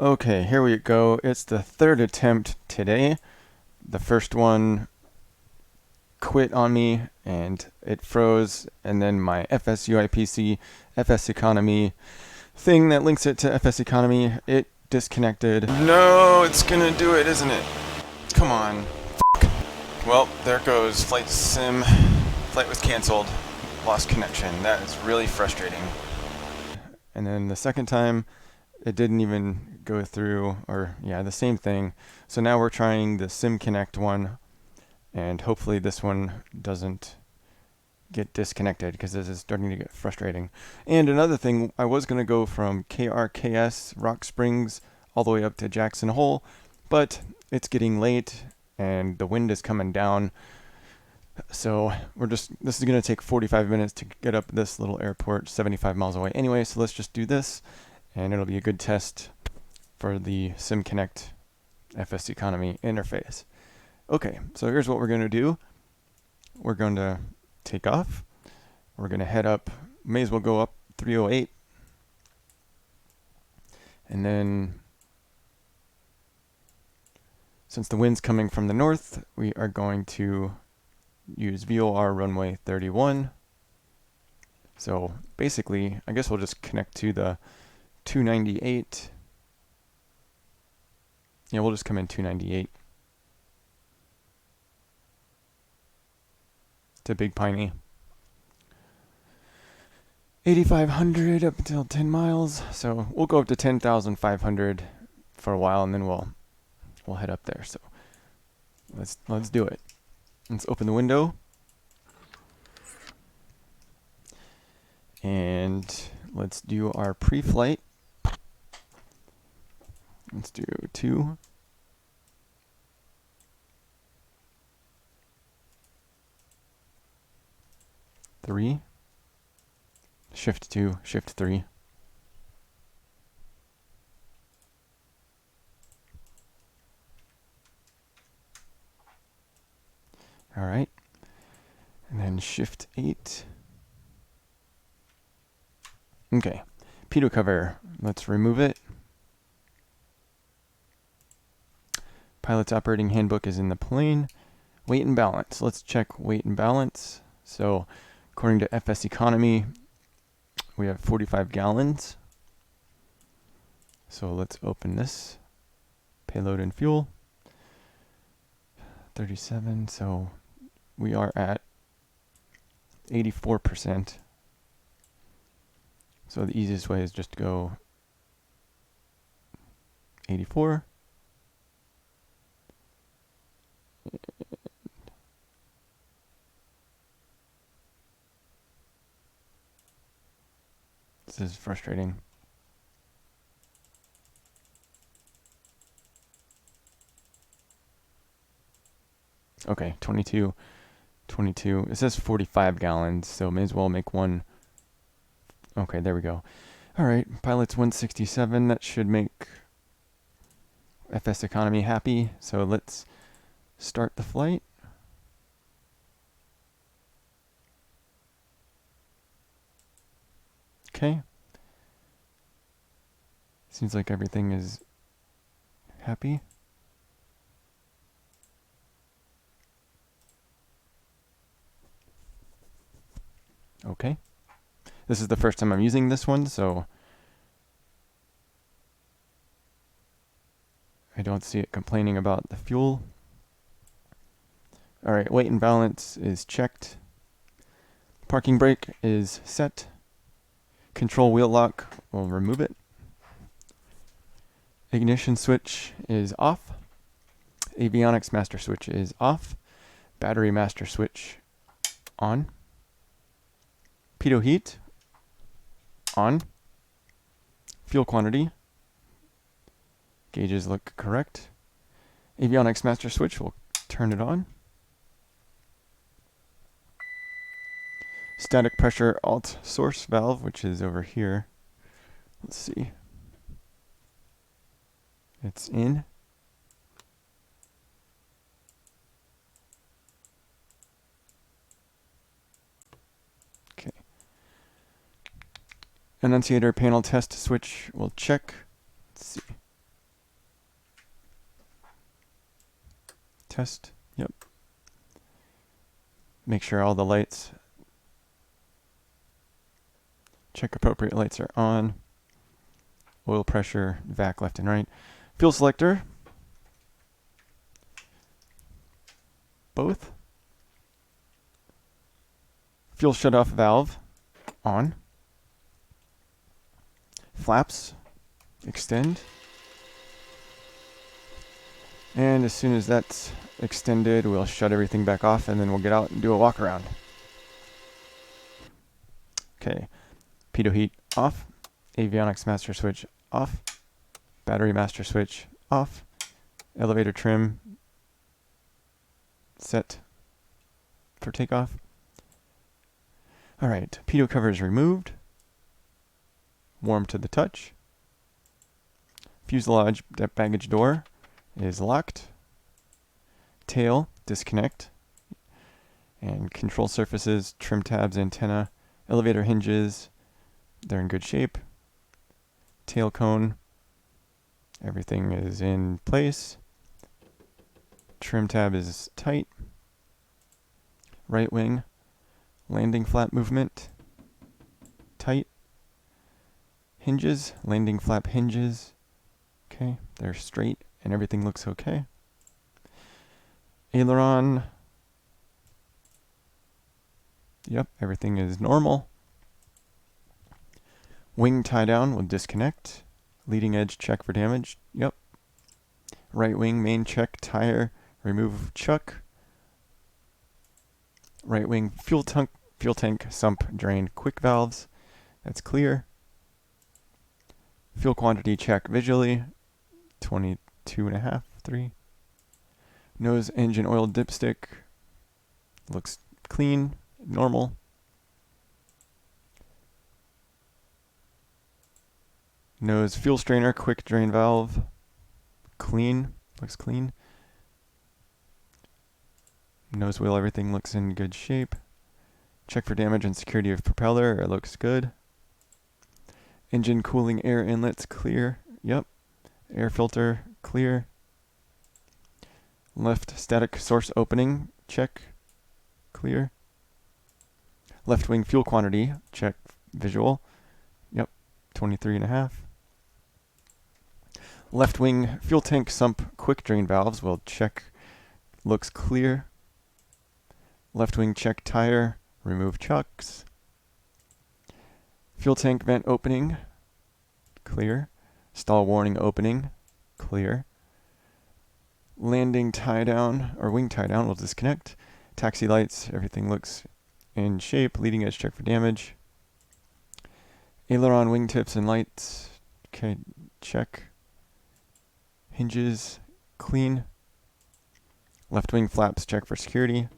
Okay, here we go. It's the third attempt today. The first one quit on me and it froze, and then my FSUIPC FS Economy thing that links it to FS Economy, it disconnected. No, it's gonna do it, isn't it? Come on. Well, there goes flight sim. Flight was canceled. Lost connection. That is really frustrating. And then the second time, it didn't even go through, or yeah, the same thing. So now we're trying the Sim Connect one, and hopefully this one doesn't get disconnected, because this is starting to get frustrating. And another thing, I was going to go from KRKS Rock Springs all the way up to Jackson Hole, but it's getting late and the wind is coming down. So this is going to take 45 minutes to get up this little airport 75 miles away anyway, so let's just do this, and it'll be a good test for the Sim Connect FS Economy interface. Okay, so here's what we're going to do. We're going to take off. We're going to head up, may as well go up 308. And then, since the wind's coming from the north, we are going to use VOR runway 31. So basically, I guess we'll just connect to the 298. Yeah, we'll just come in 298 to Big Piney. 8,500 up until 10 miles. So we'll go up to 10,500 for a while, and then we'll head up there. So let's do it. Let's open the window. And let's do our pre-flight. Let's do 2. 3. Shift 2, Shift 3. All right. And then Shift 8. Okay. Pitot cover. Let's remove it. Pilot's operating handbook is in the plane. Weight and balance. Let's check weight and balance. So, according to FS Economy, we have 45 gallons. So let's open this. Payload and fuel. 37. So we are at 84%. So the easiest way is just to go 84. This is frustrating. Okay, 22. It says 45 gallons, so may as well make one. Okay, there we go. All right, pilot's 167. That should make FS Economy happy. So let's start the flight. Okay. Seems like everything is happy. Okay. This is the first time I'm using this one, so I don't see it complaining about the fuel. All right, weight and balance is checked. Parking brake is set. Control wheel lock, we'll remove it. Ignition switch is off. Avionics master switch is off. Battery master switch on. Pitot heat on. Fuel quantity. Gauges look correct. Avionics master switch, we'll turn it on. Static pressure alt source valve, which is over here. Let's see. It's in. Okay. Annunciator panel test switch, we'll check. Let's see. Test. Yep. Make sure all the lights, check appropriate lights are on. Oil pressure, vac left and right. Fuel selector. Both. Fuel shutoff valve on. Flaps extend. And as soon as that's extended, we'll shut everything back off and then we'll get out and do a walk around. Okay, pitot heat off, avionics master switch off, battery master switch off, elevator trim set for takeoff. Alright, pitot cover is removed, warm to the touch, fuselage baggage door is locked, tail disconnect, and control surfaces, trim tabs, antenna, elevator hinges, they're in good shape, tail cone, everything is in place, trim tab is tight, right wing, landing flap movement, tight, hinges, landing flap hinges, okay, they're straight and everything looks okay. Aileron, yep, everything is normal. Wing tie down will disconnect. Leading edge check for damage, yep. Right wing main check tire, remove chuck. Right wing fuel tank sump drain quick valves, that's clear. Fuel quantity check visually, 22.5, 3. Nose engine oil dipstick, looks clean, normal. Nose fuel strainer quick drain valve, clean, looks clean. Nose wheel, everything looks in good shape. Check for damage and security of propeller, it looks good. Engine cooling air inlets clear, yep. Air filter clear. Left static source opening, check, clear. Left wing fuel quantity, check visual, yep, 23.5. Left wing fuel tank sump quick drain valves will check, looks clear. Left wing check tire, remove chucks. Fuel tank vent opening, clear. Stall warning opening, clear. Landing tie down, or wing tie down will disconnect. Taxi lights, everything looks in shape. Leading edge check for damage. Aileron wingtips and lights, okay, check. Hinges, clean. Left wing flaps, check for security.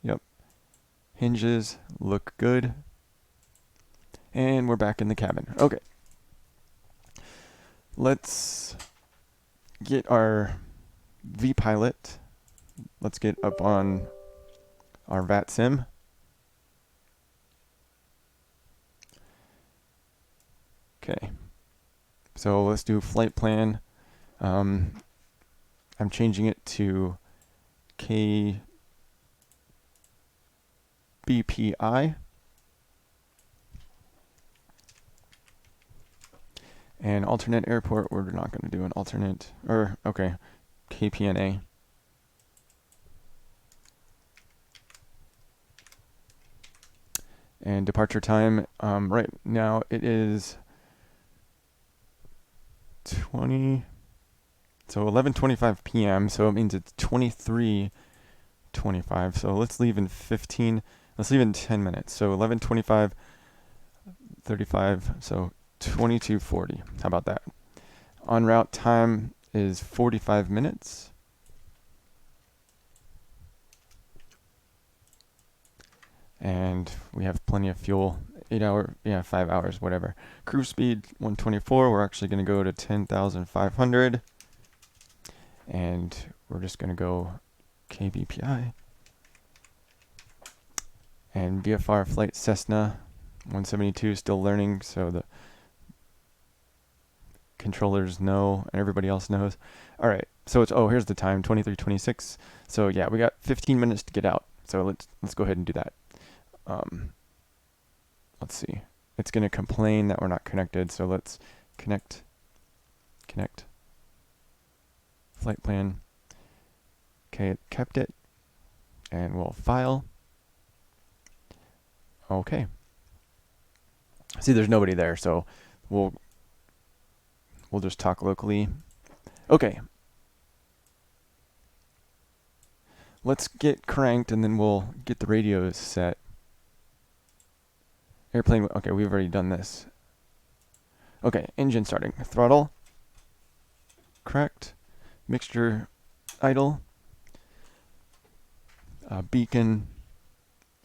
Yep. Hinges, look good. And we're back in the cabin. Okay. Let's get our V-Pilot. Let's get up on our Vatsim. Okay. So let's do flight plan. I'm changing it to KBPI. And alternate airport, we're not going to do an alternate, or, okay, KPNA. And departure time, right now it is 11:25 p.m., so it means it's 23:25. So let's leave in 10 minutes. So 11:25, 35, so 22:40. How about that? En route time is 45 minutes. And we have plenty of fuel. 5 hours, whatever. Cruise speed 124. We're actually going to go to 10,500. And we're just going to go KBPI. And VFR flight Cessna 172, still learning, so the controllers know and everybody else knows. All right, so it's, oh, here's the time, 23:26. So yeah, we got 15 minutes to get out. So let's go ahead and do that. Let's see. It's going to complain that we're not connected, so let's connect. Flight plan. Okay, it kept it. And we'll file. Okay. See, there's nobody there, so we'll just talk locally. Okay. Let's get cranked and then we'll get the radios set. Airplane, okay, we've already done this. Okay, engine starting. Throttle. Correct. Mixture idle. Beacon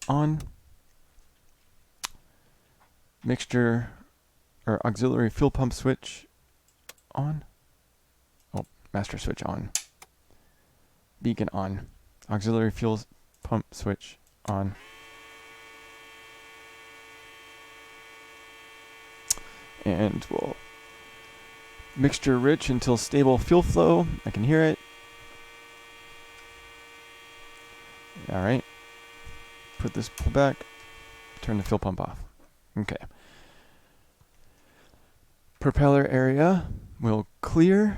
on. Mixture or auxiliary fuel pump switch on. Oh, master switch on. Beacon on. Auxiliary fuel pump switch on. And we'll mixture rich until stable fuel flow. I can hear it. All right. Put this pull back. Turn the fuel pump off. Okay. Propeller area will clear.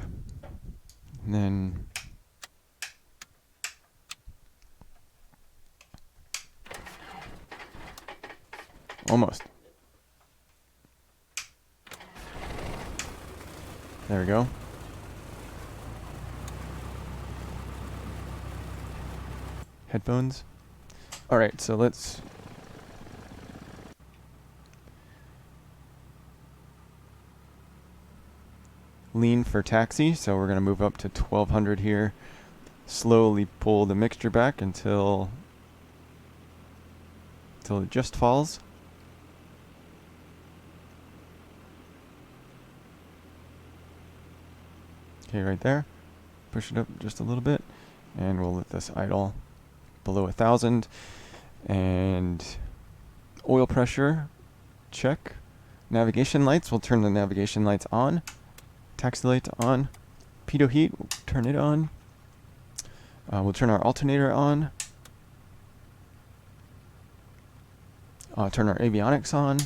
And then almost. There we go. Headphones. All right, so let's lean for taxi. So we're going to move up to 1200 here. Slowly pull the mixture back until it just falls. Okay, right there. Push it up just a little bit, and we'll let this idle below 1,000. And oil pressure, check. Navigation lights, we'll turn the navigation lights on. Taxi lights on. Pitot heat, we'll turn it on. We'll turn our alternator on. Turn our avionics on.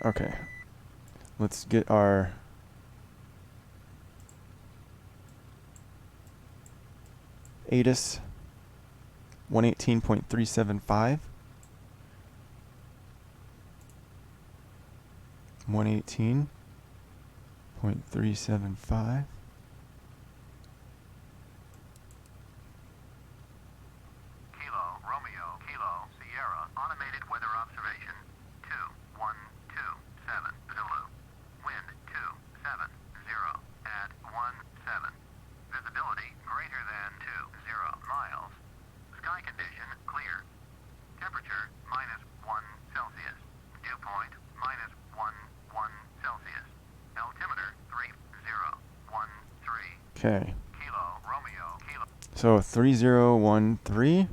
Okay. Let's get our ATIS 118.375. 118.375. Okay. So 3013.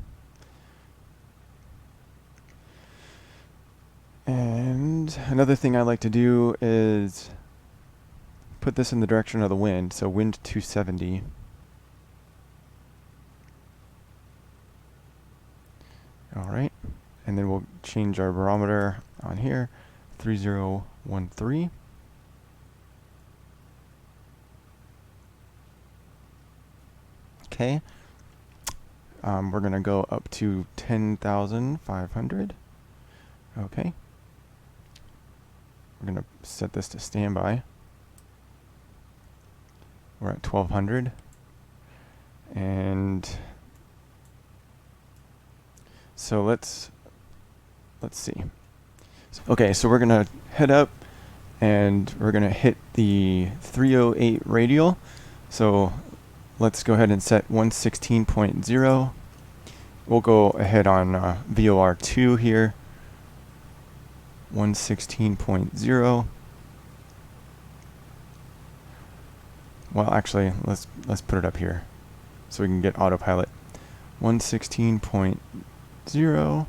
And another thing I like to do is put this in the direction of the wind. So wind 270. All right. And then we'll change our barometer on here. 3013. Okay. We're going to go up to 10,500. Okay. We're going to set this to standby. We're at 1,200. And so let's see. Okay, so we're going to head up and we're going to hit the 308 radial. So let's go ahead and set 116.0. We'll go ahead on VOR2 here. 116.0. Well, actually, let's put it up here so we can get autopilot. 116.0.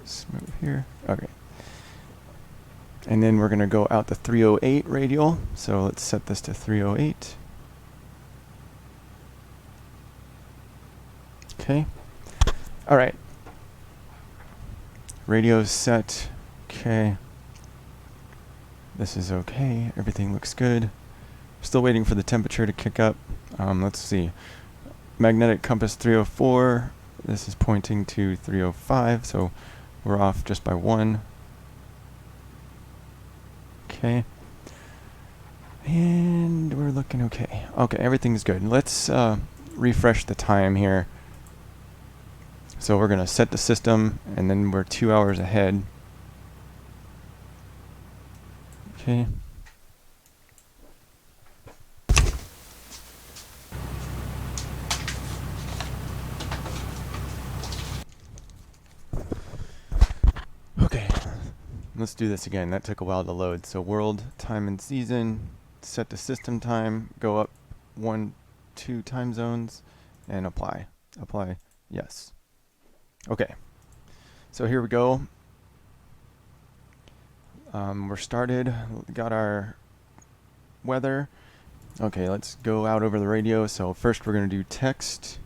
Smooth here. Okay. And then we're going to go out the 308 radial. So let's set this to 308. Okay. All right. Radio's set. Okay. This is okay. Everything looks good. Still waiting for the temperature to kick up. Let's see. Magnetic compass 304. This is pointing to 305, so we're off just by 1. Okay. And we're looking okay. Okay, everything's good. Let's refresh the time here. So we're going to set the system, and then we're 2 hours ahead. Okay. Okay, let's do this again. That took a while to load. So world, time and season, set the system time, go up 1, 2 time zones, and apply. Apply, yes. Okay, so here we go. We're started, got our weather. Okay, let's go out over the radio. So first we're going to do text.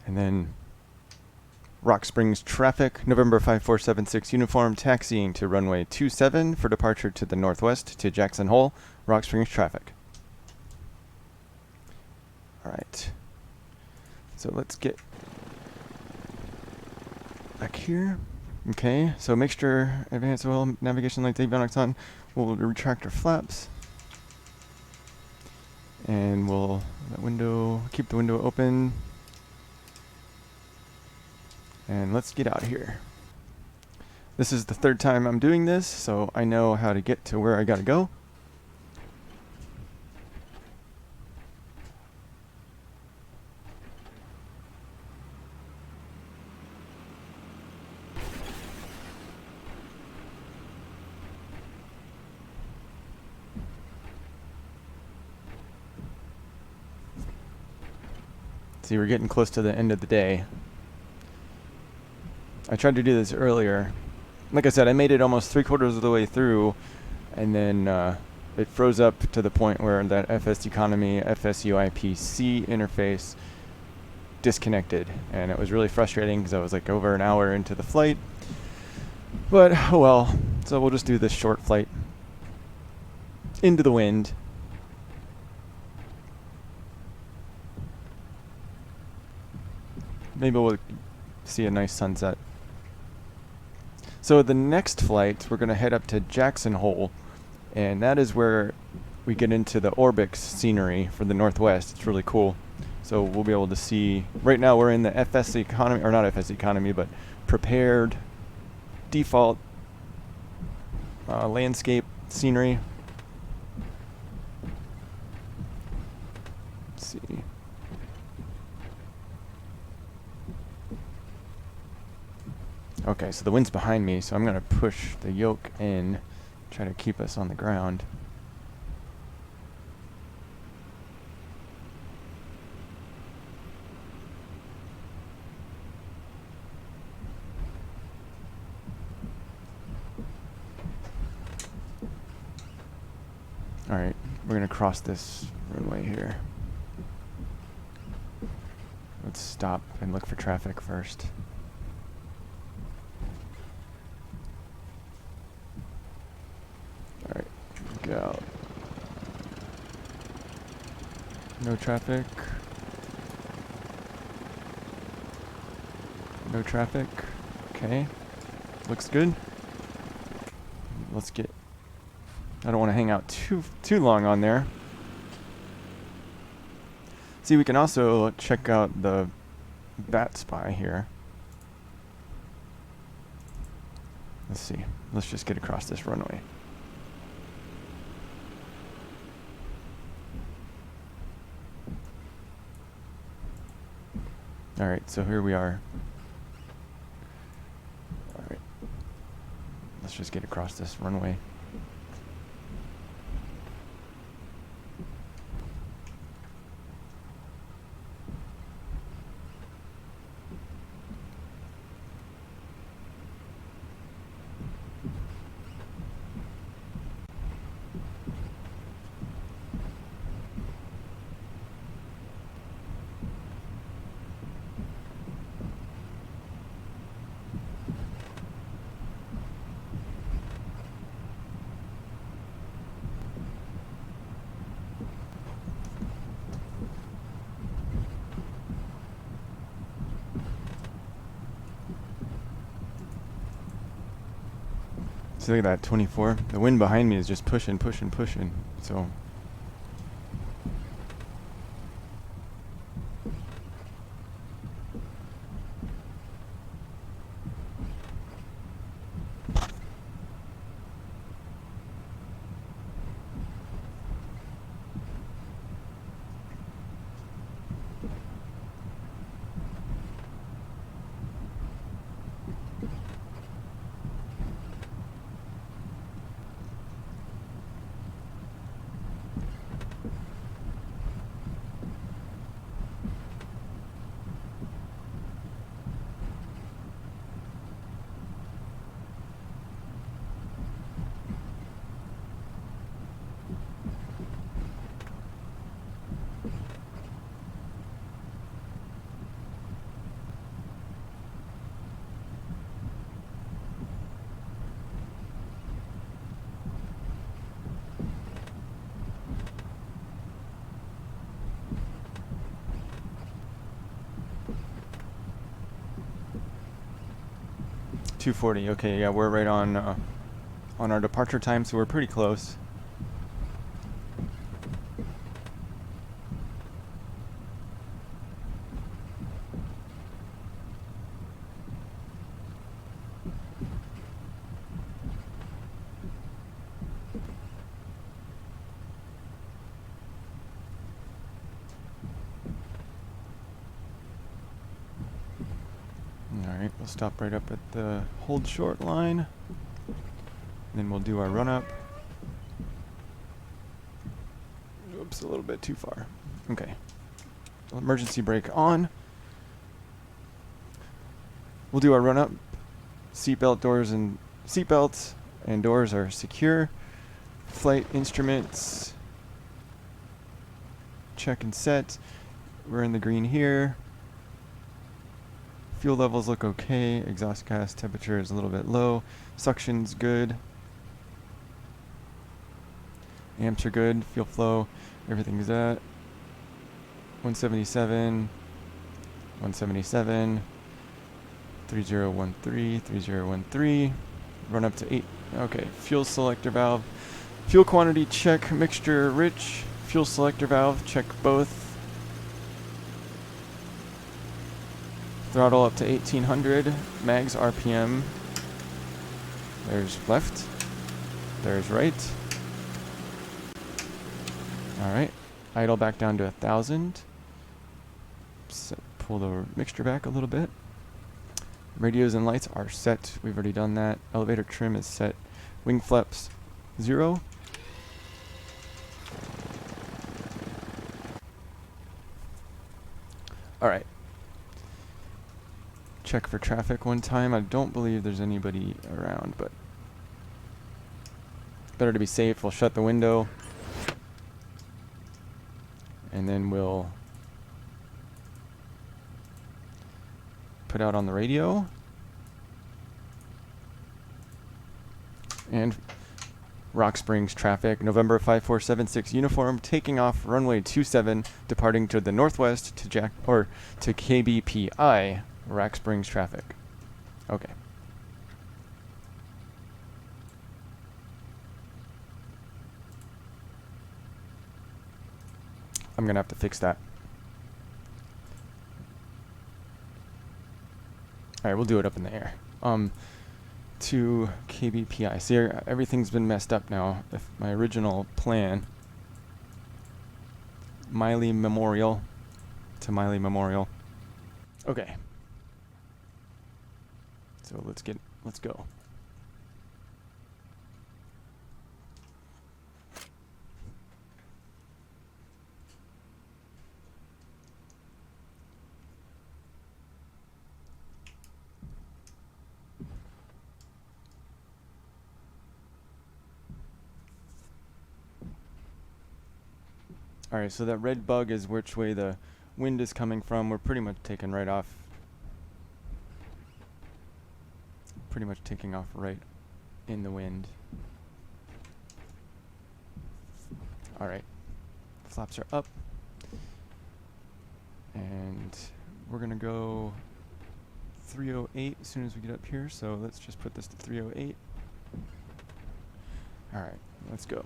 And then Rock Springs traffic, November 5476 uniform, taxiing to runway 27 for departure to the northwest to Jackson Hole, Rock Springs traffic. All right. So let's get back here. Okay, so mixture, advanced oil, navigation lights, avionics on. We'll retract our flaps. And we'll keep the window open. And let's get out of here. This is the 3rd time I'm doing this, so I know how to get to where I gotta go. See, we're getting close to the end of the day. I tried to do this earlier. Like I said, I made it almost 3/4 of the way through, and then it froze up to the point where that FS Economy, FSUIPC interface disconnected, and it was really frustrating because I was like over an hour into the flight. But, oh well. So we'll just do this short flight into the wind. Maybe we'll see a nice sunset. So the next flight, we're going to head up to Jackson Hole, and that is where we get into the Orbix scenery for the Northwest. It's really cool. So we'll be able to see, right now we're in the FS Economy, or not FS Economy, but prepared default landscape scenery. Let's see. Okay, so the wind's behind me, so I'm going to push the yoke in, try to keep us on the ground. Alright, we're going to cross this runway here. Let's stop and look for traffic first. Alright, go. No traffic. No traffic. Okay. Looks good. Let's get... I don't want to hang out too long on there. See, we can also check out the bat spy here. Let's see. Let's just get across this runway. Alright, so here we are. Alright. Let's just get across this runway. So look at that, 24. The wind behind me is just pushing, pushing, pushing. So. .240. Okay, yeah, we're right on our departure time, so we're pretty close. Alright, we'll stop right up at the hold short line. Then we'll do our run up. Oops, a little bit too far. Okay. Emergency brake on. We'll do our run up. Seatbelts and doors are secure. Flight instruments. Check and set. We're in the green here. Fuel levels look okay. Exhaust gas temperature is a little bit low. Suction's good. Amps are good. Fuel flow, everything's at 177, 177, 3013, 3013. Run up to 8. Okay, fuel selector valve. Fuel quantity check, mixture rich. Fuel selector valve, check both. Throttle up to 1800. Mags RPM. There's left. There's right. Alright. Idle back down to 1000. Pull the mixture back a little bit. Radios and lights are set. We've already done that. Elevator trim is set. Wing flaps 0. Alright. Check for traffic one time. I don't believe there's anybody around, but better to be safe. We'll shut the window. And then we'll put out on the radio. And Rock Springs traffic, November 5476 uniform, taking off runway 27, departing to the northwest to to KBPI, Rock Springs traffic. Okay. I'm gonna have to fix that. Alright, we'll do it up in the air. To KBPI. See, everything's been messed up now. If my original plan, Miley Memorial to Miley Memorial. Okay. So let's go. Alright, so that red bug is which way the wind is coming from. We're pretty much taking right off. Pretty much taking off right in the wind. Alright. Flaps are up. And we're going to go 308 as soon as we get up here. So let's just put this to 308. Alright, let's go.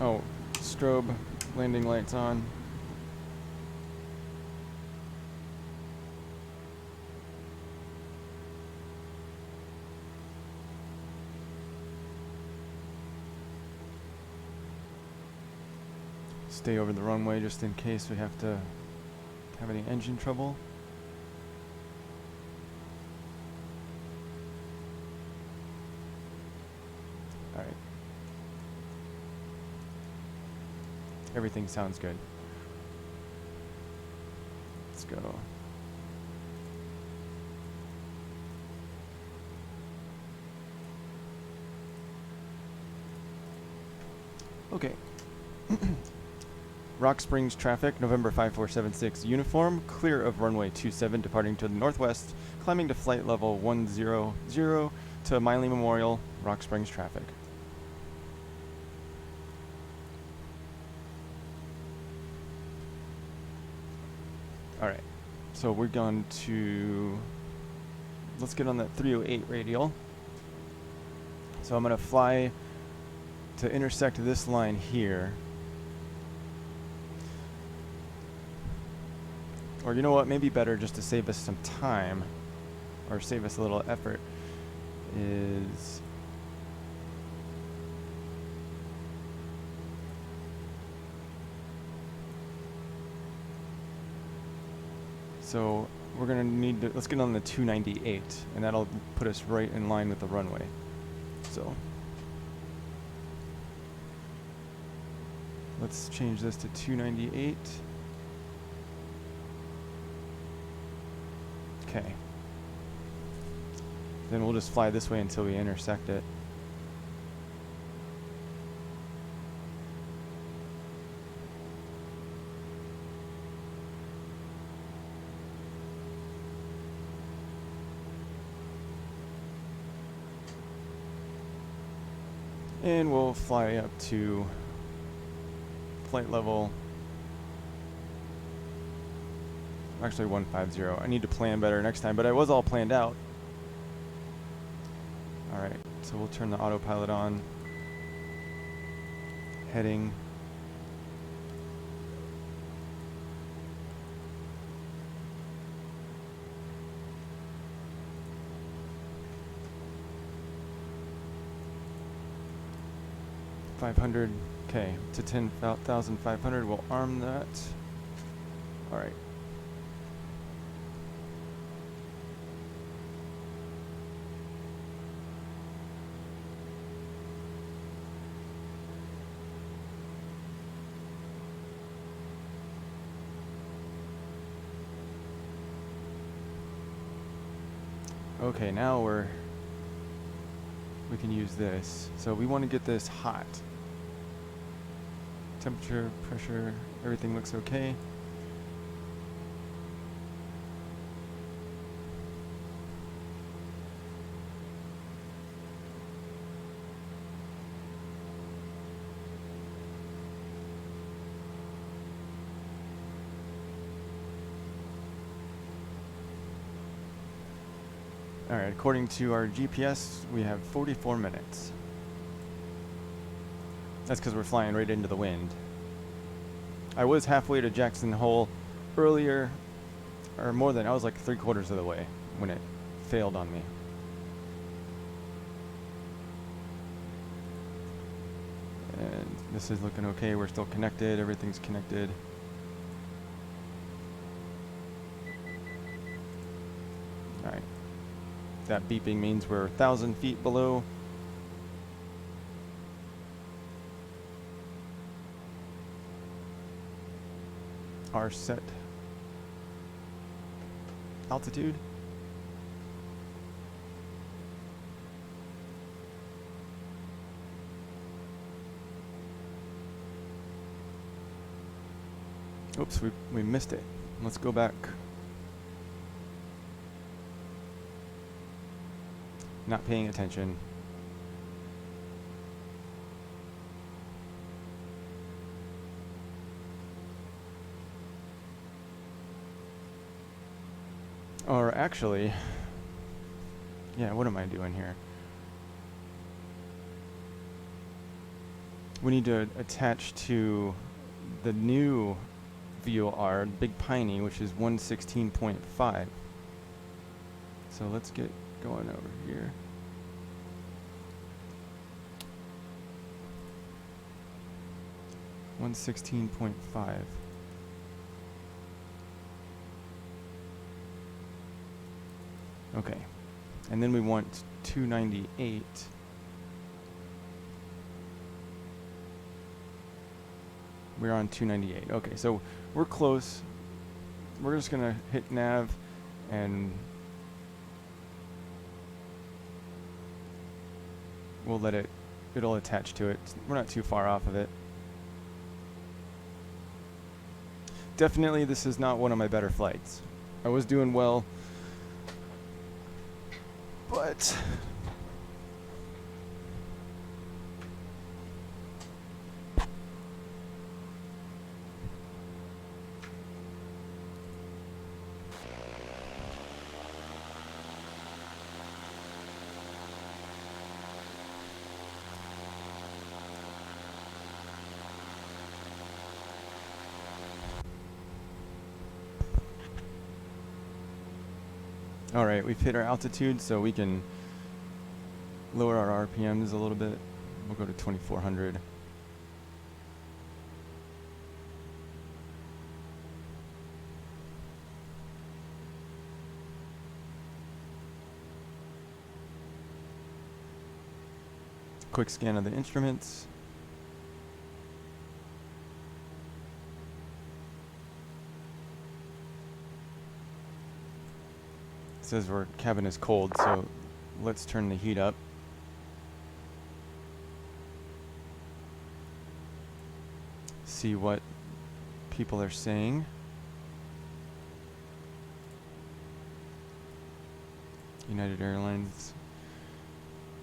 Oh, strobe, landing lights on. Stay over the runway just in case we have to have any engine trouble. Alright. Everything sounds good. Let's go. Okay. Rock Springs traffic, November 5476 uniform, clear of runway 27, departing to the northwest, climbing to flight level 100 to Miley Memorial, Rock Springs traffic. Alright, so we're going to, let's get on that 308 radial. So I'm going to fly to intersect this line here. Or you know what, maybe better just to save us some time, or save us a little effort, is so we're gonna need to, let's get on the 298, and that'll put us right in line with the runway. So let's change this to 298. Okay. Then we'll just fly this way until we intersect it. And we'll fly up to flight level, actually 150. I need to plan better next time, but I was all planned out. Alright, so we'll turn the autopilot on. Heading. $500. Okay, to 10,500. We'll arm that. Alright. Okay, now we can use this. So we want to get this hot. Temperature, pressure, everything looks okay. Alright, according to our GPS, we have 44 minutes. That's because we're flying right into the wind. I was halfway to Jackson Hole earlier, or more than, I was like 3/4 of the way when it failed on me. And this is looking okay, we're still connected, everything's connected. Alright. That beeping means we're 1,000 feet below. Our set altitude. Oops, we missed it. Let's go back. Not paying attention. Or actually, yeah, what am I doing here? We need to attach to the new VOR, Big Piney, which is 116.5. So let's get going over here. $116.5. Okay, and then we want 298. We're on 298. Okay, so we're close. We're just gonna hit nav and we'll let it'll attach to it. We're not too far off of it. Definitely this is not one of my better flights. I was doing well, but all right, we've hit our altitude, so we can lower our RPMs a little bit. We'll go to 2400. Quick scan of the instruments. It says our cabin is cold, so let's turn the heat up. See what people are saying. United Airlines,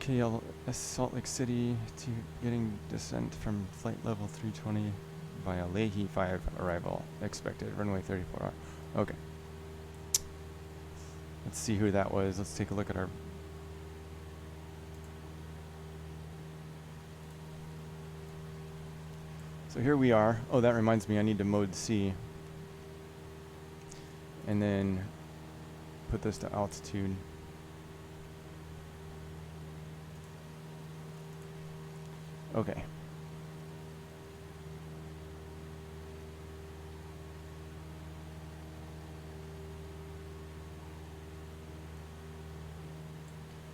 KLS Salt Lake City to getting descent from flight level 320 via Leahy 5 arrival expected runway 34R. Okay. Let's see who that was. Let's take a look at our. So here we are. Oh, that reminds me, I need to mode C. And then put this to altitude. Okay.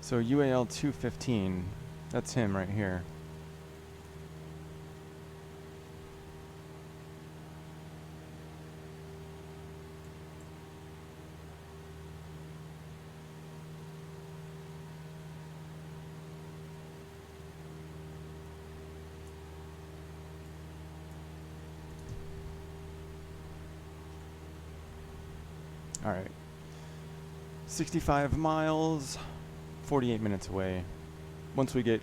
So UAL 215, that's him right here. All right, 65 miles. 48 minutes away. Once we get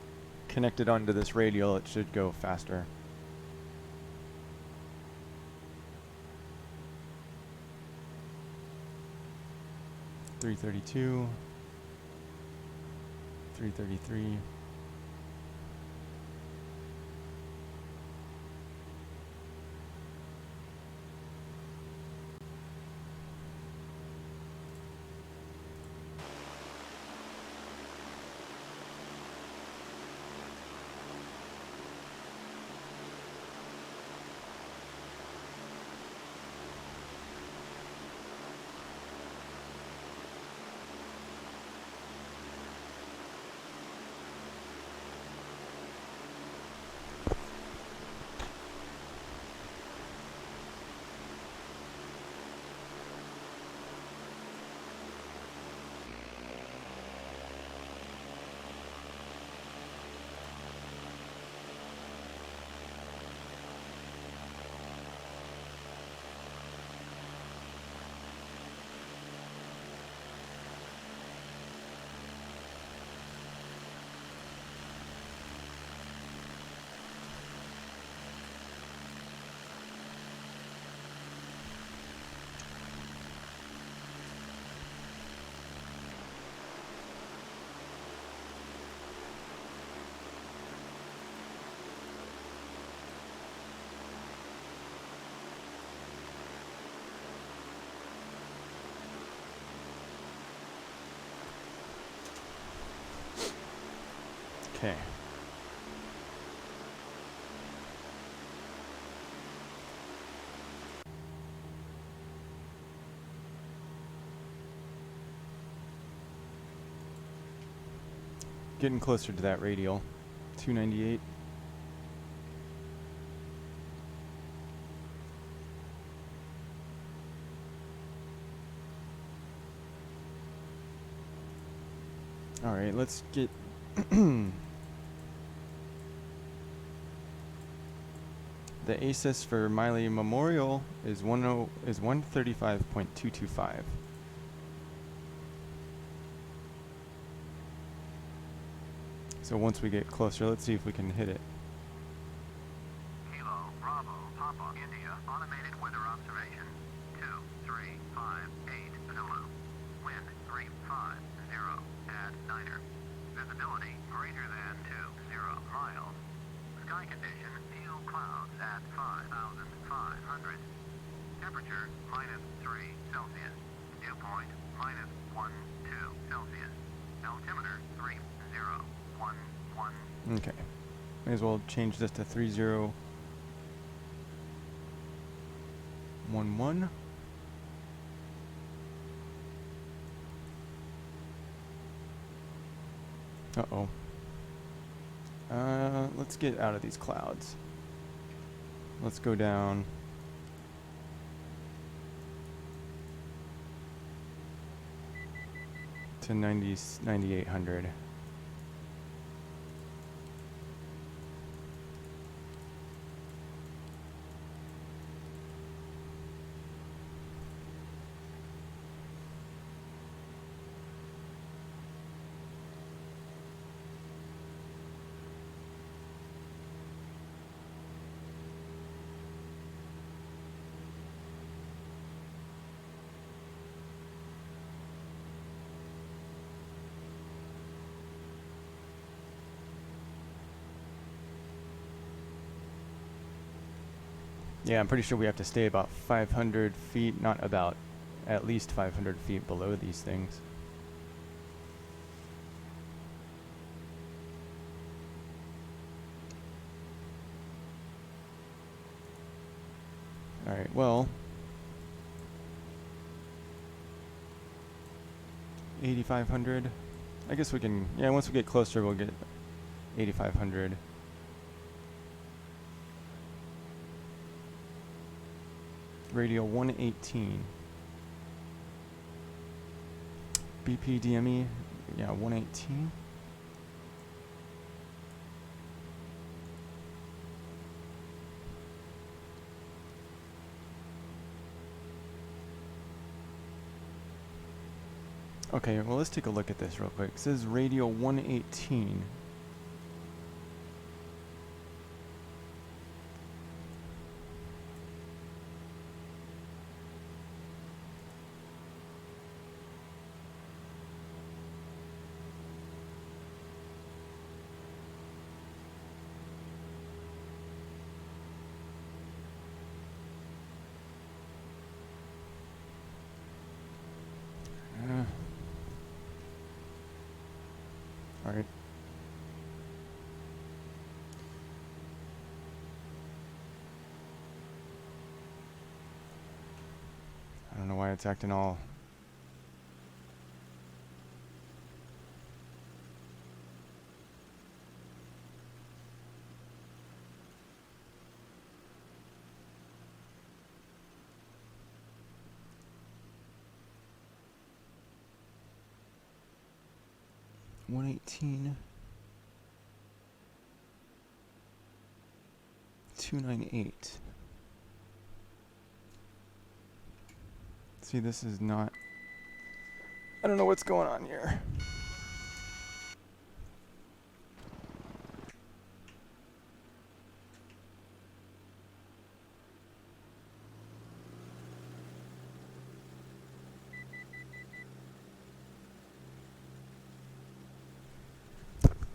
connected onto this radial, it should go faster. $332, $333. Okay. Getting closer to that radial. 298. All right, let's get the ASIS for Miley Memorial is 135.225. So once we get closer, let's see if we can hit it. Kilo, Bravo, Papa, India, automated weather observation, 2358 Zulu, wind 350, add niner, visibility greater than 20 miles, sky condition, few clouds at 5,500, temperature -3 Celsius, dew point -12 Celsius, altimeter 3011. Okay. May as well change this to 3011. Uh-oh. Let's get out of these clouds. Let's go down. To 9,800. Yeah, I'm pretty sure we have to stay about 500 feet, not about, at least 500 feet below these things. Alright, well, 8,500. I guess we can, yeah, once we get closer, we'll get 8,500. Radial 118. BPDME, yeah, 118. Okay, well, let's take a look at this real quick. It says radial 118. All right. I don't know why it's acting all. One 18, 298. See, this is not. I don't know what's going on here.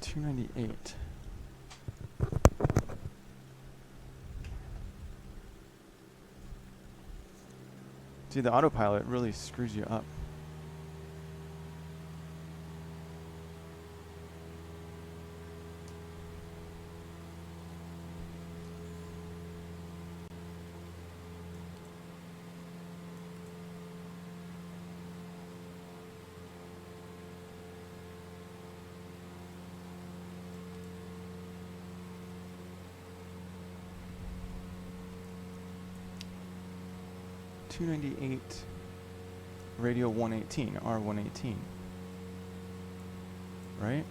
$298. See, the autopilot really screws you up. 298 radio 118, R118. Right?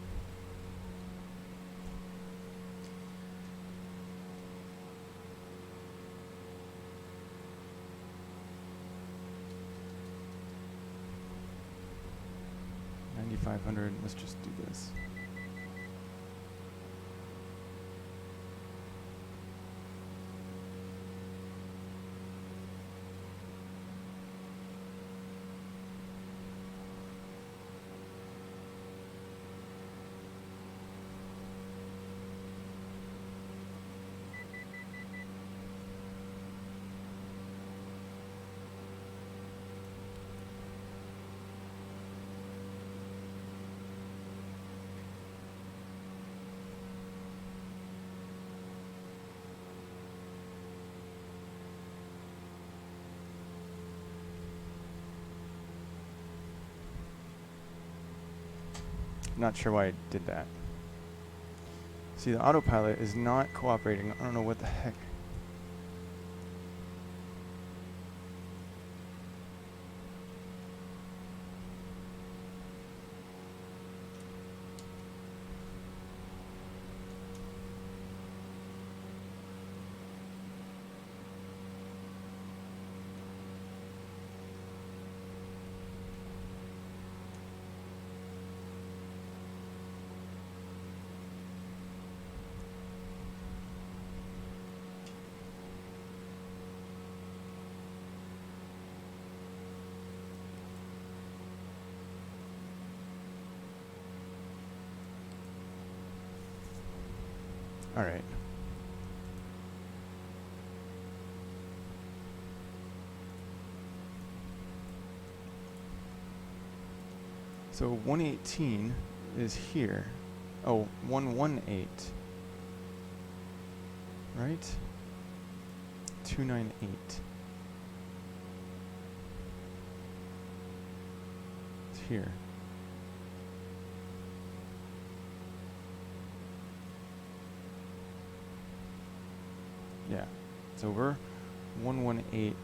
$9,500. Let's just do this. Not sure why I did that. See, the autopilot is not cooperating. I don't know what the heck. All right. So 118 is here. Oh, 118. Right? 298. It's here. Yeah. So we're 118.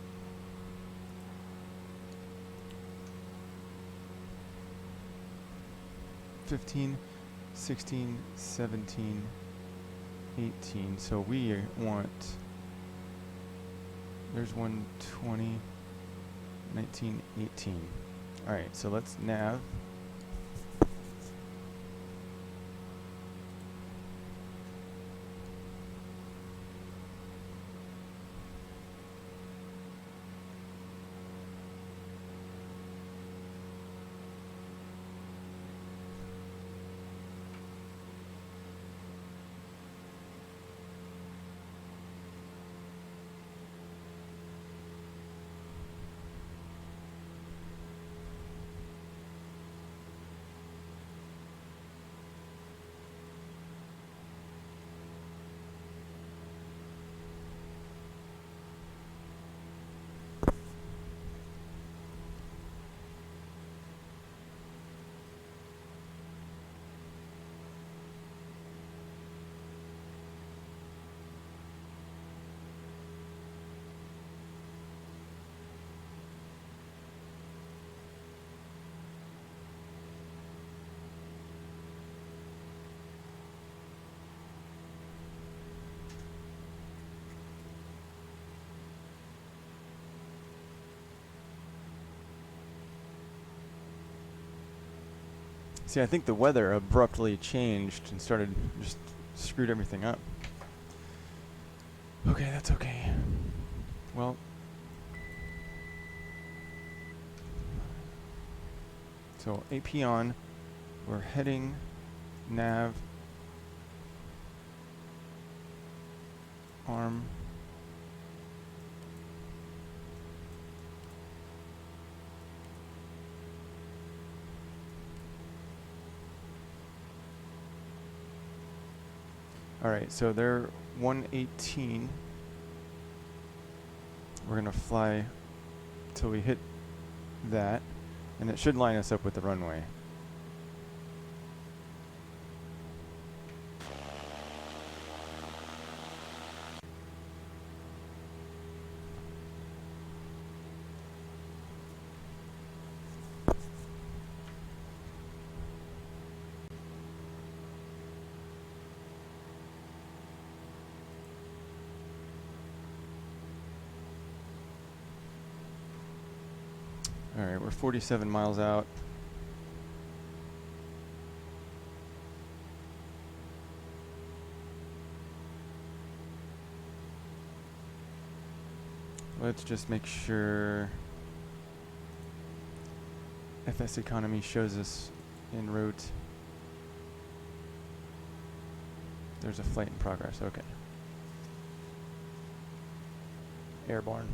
15, 16, 17, 18. So we want, there's 120, 19, 18. All right, so let's nav. See, I think the weather abruptly changed and started just screwed everything up. Okay, that's okay. Well, so AP on, we're heading nav arm. Alright, so they're 118. We're going to fly till we hit that, and it should line us up with the runway. Alright, we're 47 miles out. Let's just make sure FS economy shows us en route. There's a flight in progress, okay. Airborne.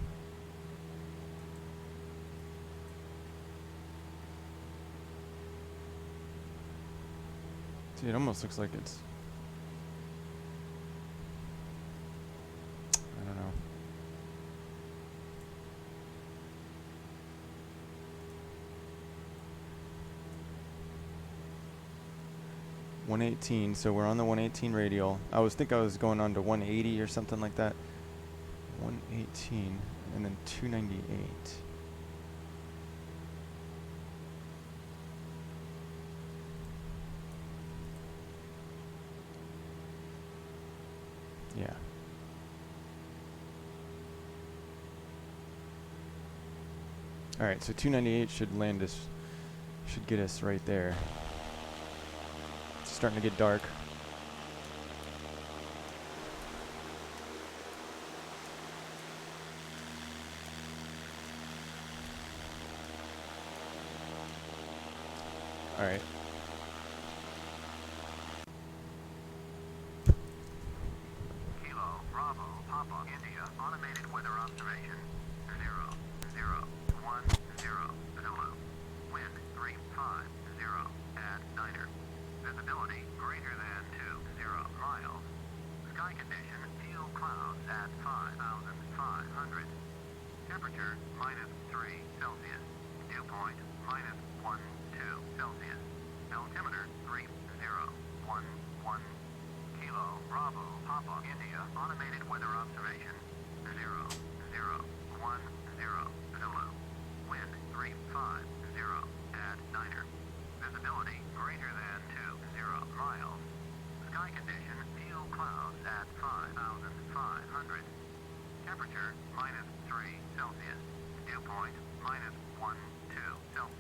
See, it almost looks like it's... I don't know. .118, so we're on the 118 radial. I was going on to 180 or something like that. 118 and then 298. Yeah. All right, so 298 should get us right there. It's starting to get dark. All right. Kilo, Bravo, Papa, India, automated weather observation. 0, 0, 1, 0, Zulu. Wind 350 at Niner. Visibility greater than 20 miles. Sky condition, few clouds at 5,500. Temperature -3 Celsius. Dew point -12 Celsius. Altimeter 3011. Kilo, Bravo, Papa, India, automated weather observation. 0, 0, 1, 0, Zulu. Wind 350 at Niner. Visibility greater than 20 miles. Sky condition, few clouds at 5,500. Temperature -3 Celsius. Dew point -12 Celsius.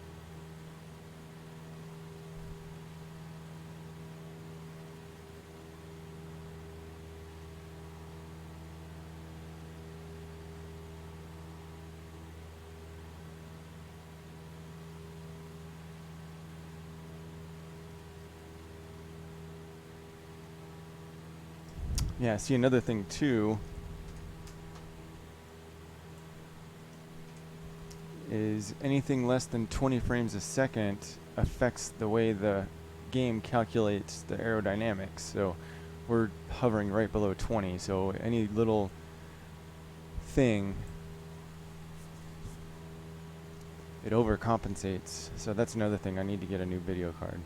Yeah, see, another thing too is anything less than 20 frames a second affects the way the game calculates the aerodynamics. So we're hovering right below 20, so any little thing, it overcompensates. So that's another thing. I need to get a new video card.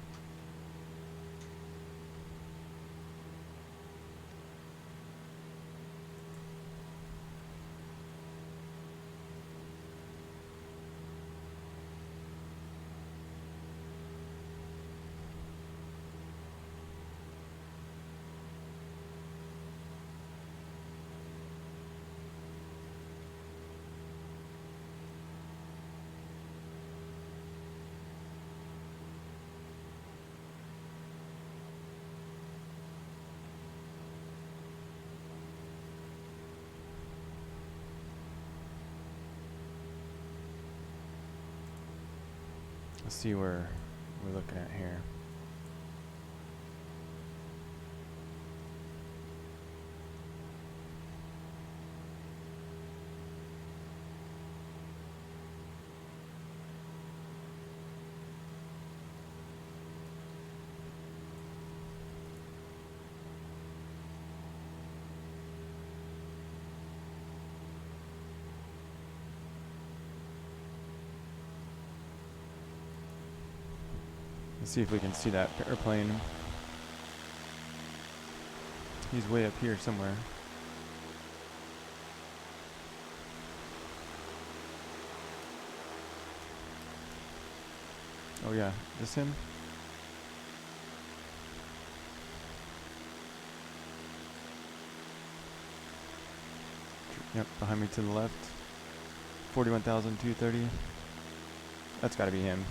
Let's see where we're looking at here. Let's see if we can see that airplane. He's way up here somewhere. Oh yeah, this him? Yep, behind me to the left. 41,230. That's got to be him.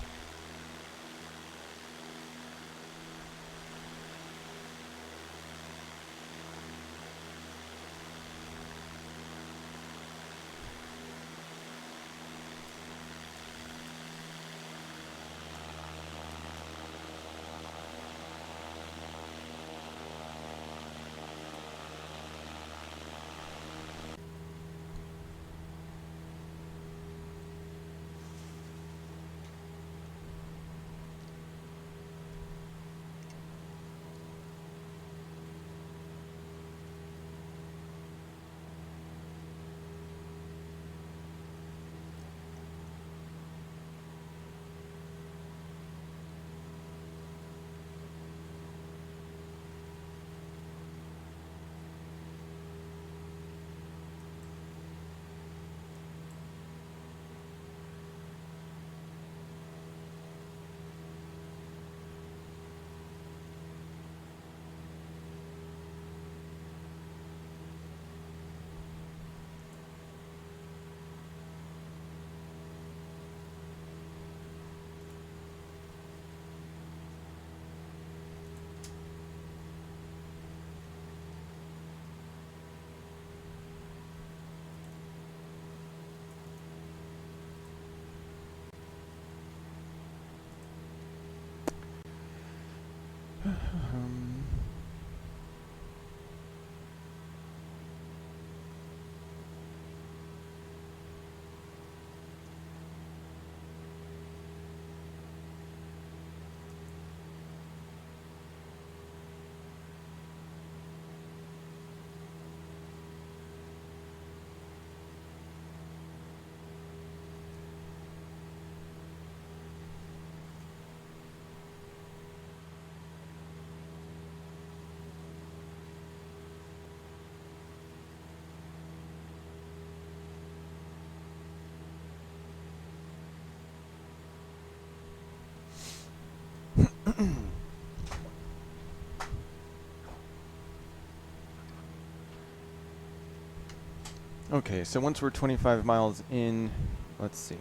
Okay, so once we're 25 miles in, let's see.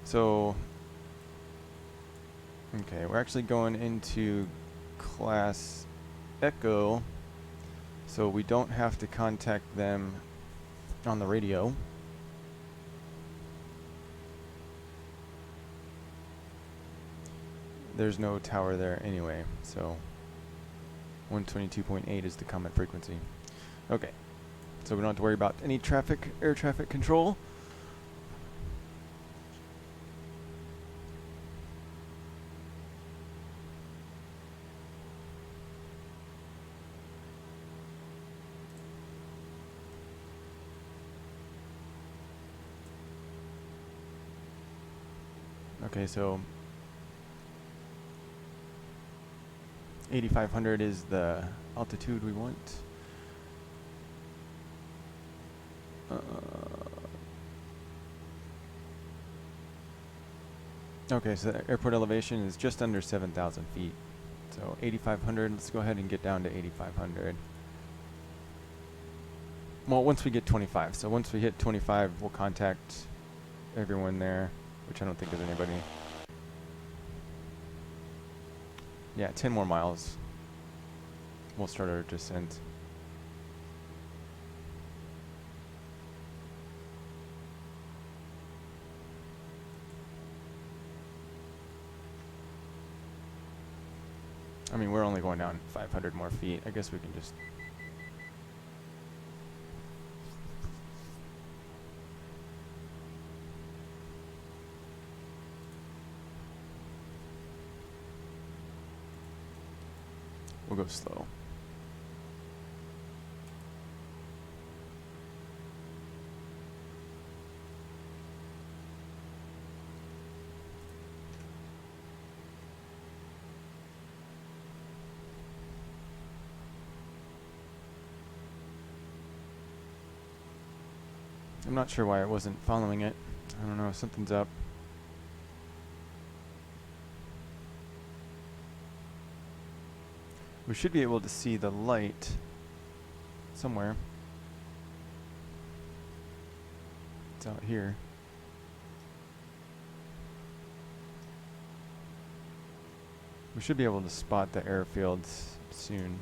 So, okay, we're actually going into class Echo, so we don't have to contact them on the radio. There's no tower there anyway, so 122.8 is the common frequency. Okay, so we don't have to worry about any traffic, air traffic control. Okay, so 8,500 is the altitude we want. Okay, so the airport elevation is just under 7,000 feet. So 8,500, let's go ahead and get down to 8,500. Well, once we get 25. So once we hit 25, we'll contact everyone there, which I don't think there's anybody. Yeah, 10 more miles. We'll start our descent. I mean, we're only going down 500 more feet. I guess we can just... We'll go slow. I'm not sure why it wasn't following it. I don't know, something's up. We should be able to see the light somewhere. It's out here. We should be able to spot the airfields soon.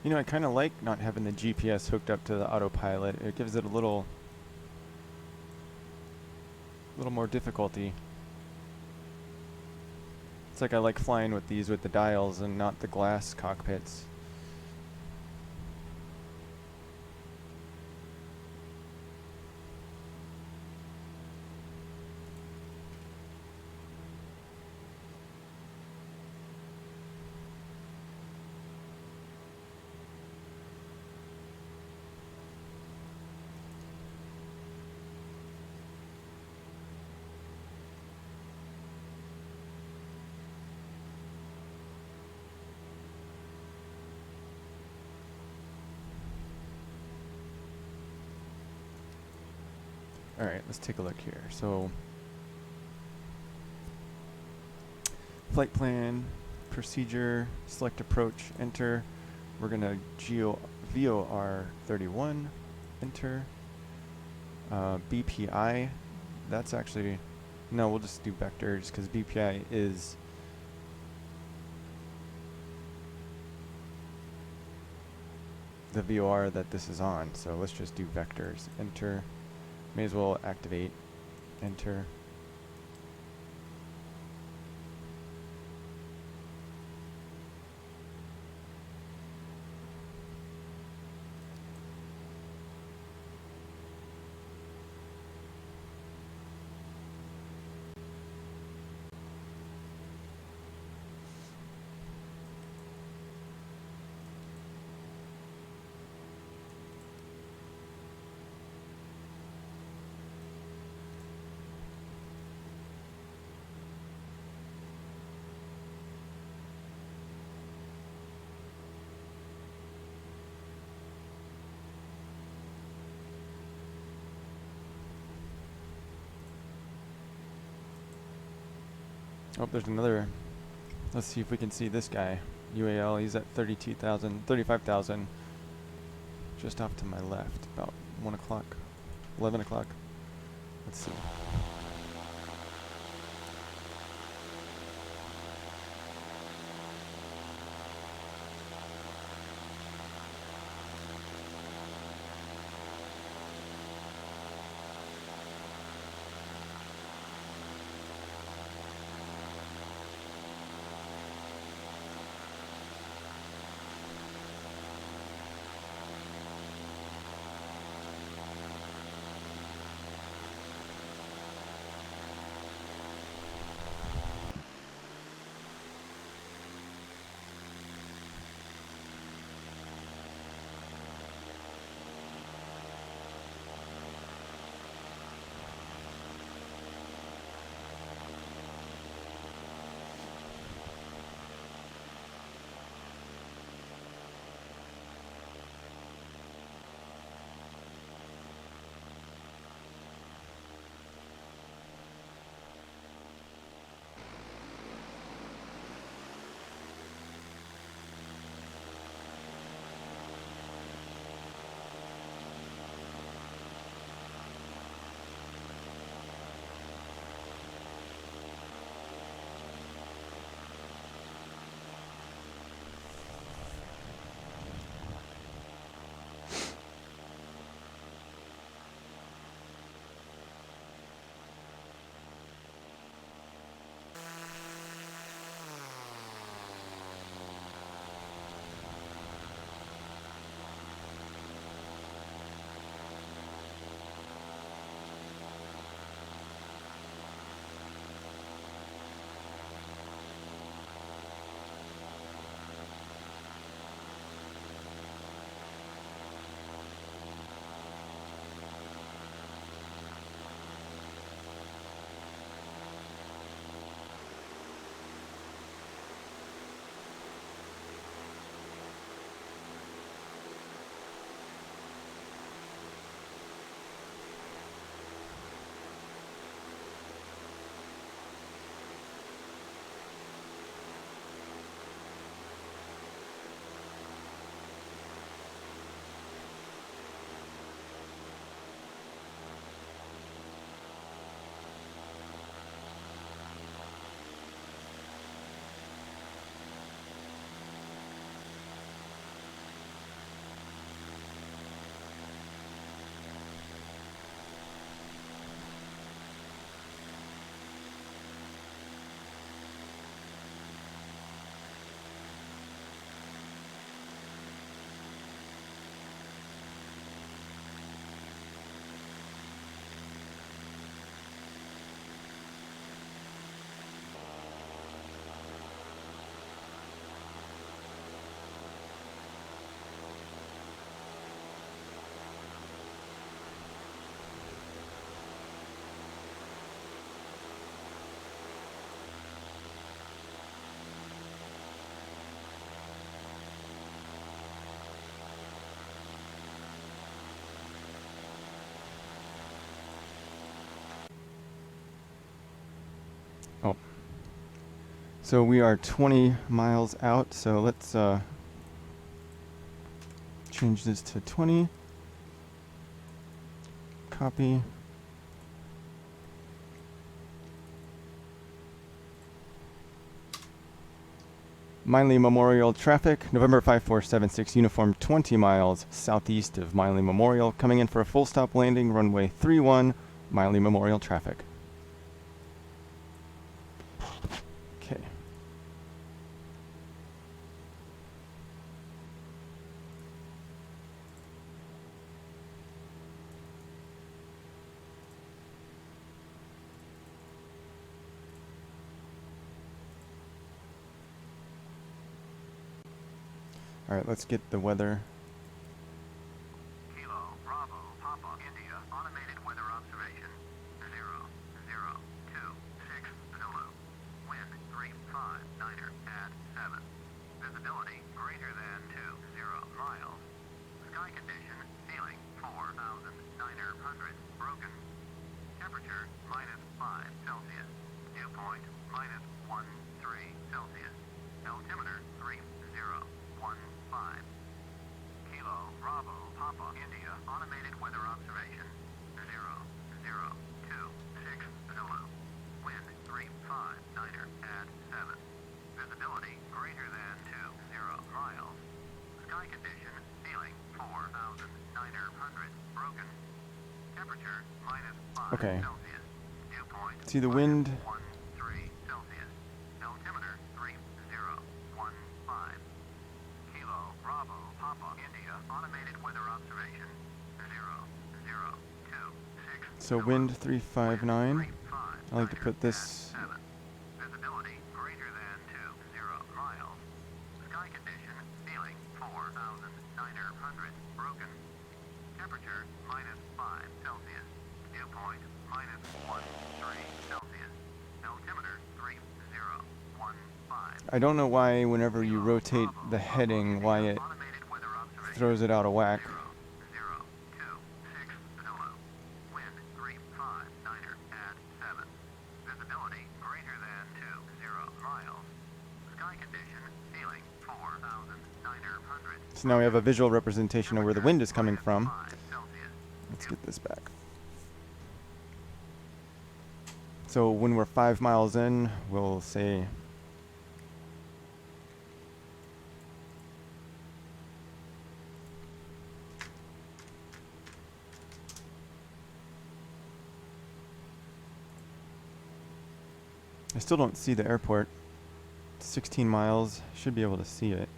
You know, I kind of like not having the GPS hooked up to the autopilot. It gives it a little more difficulty. It's like I like flying with these with the dials and not the glass cockpits. Alright, let's take a look here. So, flight plan, procedure, select approach, enter. We're going to VOR 31, enter. BPI, that's actually, no, we'll just do vectors because BPI is the VOR that this is on. So let's just do vectors, enter. May as well activate, enter. Oh, there's another. Let's see if we can see this guy. UAL, he's at 32,000, 35,000. Just off to my left, about 1 o'clock, 11 o'clock. Let's see. Oh. So we are 20 miles out, so let's change this to 20. Copy. Miley Memorial traffic, November 5476 uniform 20 miles southeast of Miley Memorial, coming in for a full stop landing, runway 31, Miley Memorial traffic. Okay. All right, let's get the weather. Kilo, Bravo, Papa, India, automated weather observation, 0026 Zulu, wind 359er at 7, visibility greater than 20 miles, sky condition, ceiling 4,900, broken, temperature -5 Celsius, dew point -13 Celsius, altimeter 3015. Kilo, Bravo, Papa, India, automated weather observation, 0026 Zulu, wind 359er at 7, visibility greater than 20 miles, sky condition, ceiling 4,900, broken, temperature -5 Okay. Celsius, dew point See the wind. -13 Celsius, altimeter 3015. Kilo, Bravo, Papa, India, automated weather observation, 0026 So wind 359. I like to put this. 7, visibility greater than 20 miles, sky condition, ceiling 4,900, broken, temperature -5 Celsius, dew point -13 Celsius, altimeter 3015. I don't know why whenever you rotate the heading, why it Automated weather observation, throws it out of whack. 0026 Zulu, wind 359er at 7, visibility greater than 20 miles, sky condition, ceiling 4,900. So now we have a visual representation of where the wind is coming from. -5 Celsius. Let's get this back. So when we're 5 miles in, we'll say I still don't see the airport. 16 miles, should be able to see it.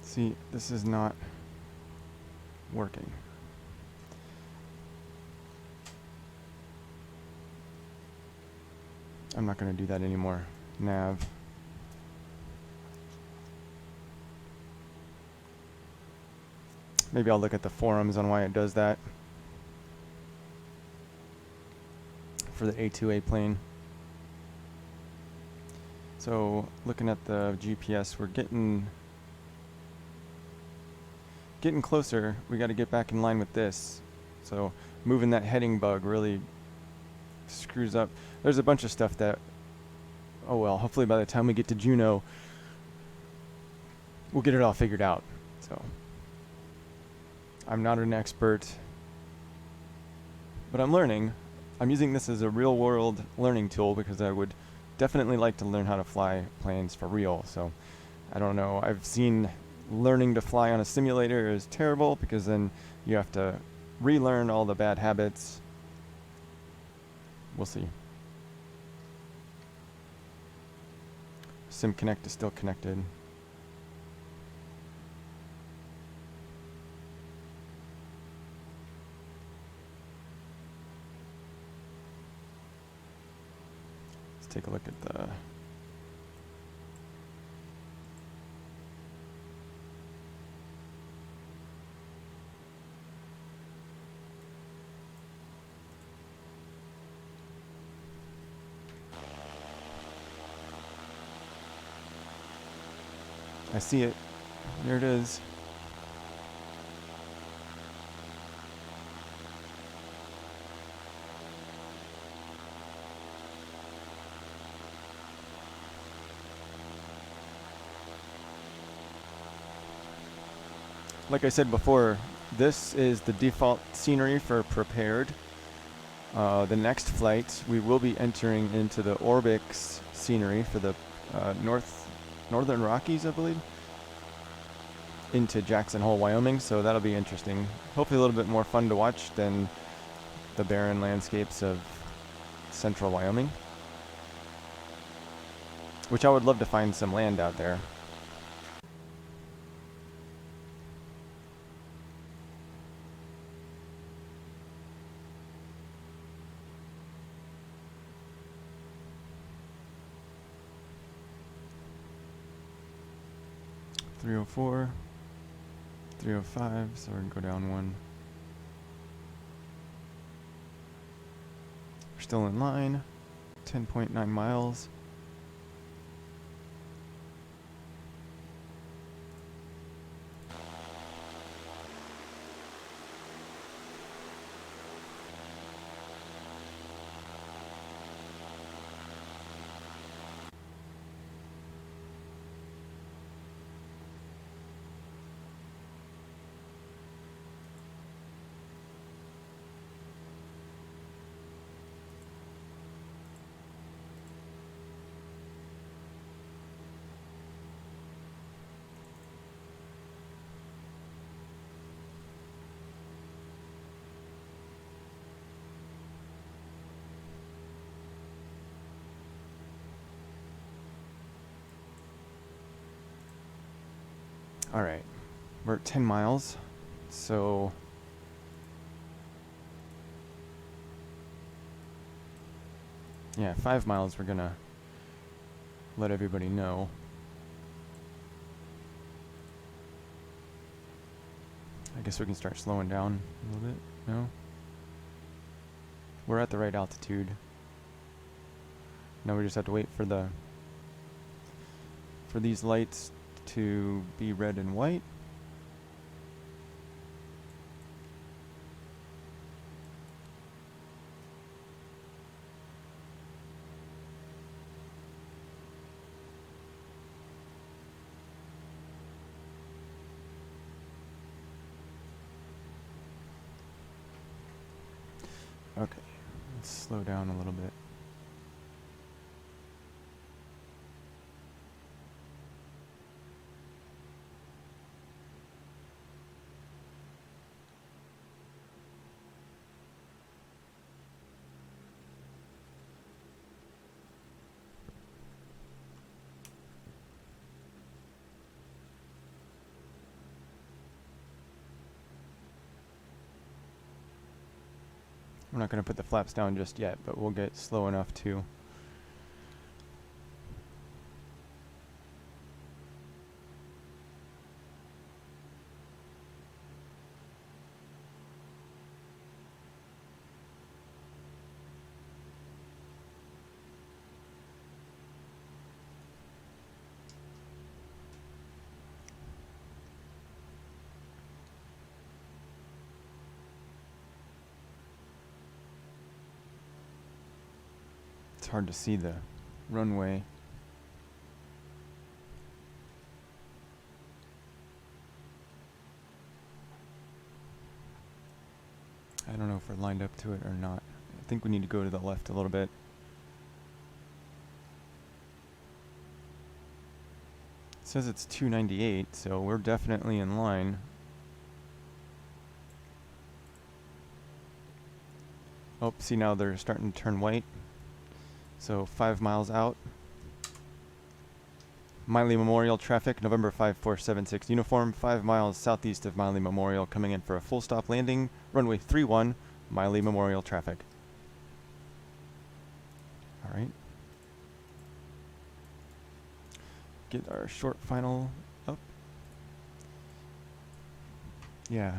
See, this is not working. I'm not going to do that anymore. Nav. Maybe I'll look at the forums on why it does that. For the A2A plane. So, looking at the GPS, we're getting closer. We got to get back in line with this. So moving that heading bug really screws up. There's a bunch of stuff that, oh well, hopefully by the time we get to Juneau, we'll get it all figured out. So I'm not an expert, but I'm learning. I'm using this as a real world learning tool because I would definitely like to learn how to fly planes for real. So I don't know. I've seen learning to fly on a simulator is terrible because then you have to relearn all the bad habits. We'll see. Sim Connect is still connected. Let's take a look at the I see it. There it is. Like I said before, this is the default scenery for Prepared. The next flight, we will be entering into the Orbix scenery for the Northern Rockies, I believe, into Jackson Hole, Wyoming, so that'll be interesting. Hopefully a little bit more fun to watch than the barren landscapes of central Wyoming, which I would love to find some land out there. .304, 305, so we're gonna go down one. We're still in line, 10.9 miles. Alright, we're at 10 miles, so yeah, 5 miles we're gonna let everybody know. I guess we can start slowing down a little bit, no? We're at the right altitude. Now we just have to wait for these lights to be red and white. Okay, let's slow down a little bit. I'm not going to put the flaps down just yet, but we'll get slow enough to it's hard to see the runway. I don't know if we're lined up to it or not. I think we need to go to the left a little bit. It says it's 298, so we're definitely in line. Oh, see, now they're starting to turn white. So 5 miles out. Miley Memorial traffic, November 5476 uniform, 5 miles southeast of Miley Memorial, coming in for a full stop landing, runway 31, Miley Memorial traffic. Alright. Get our short final up. Yeah,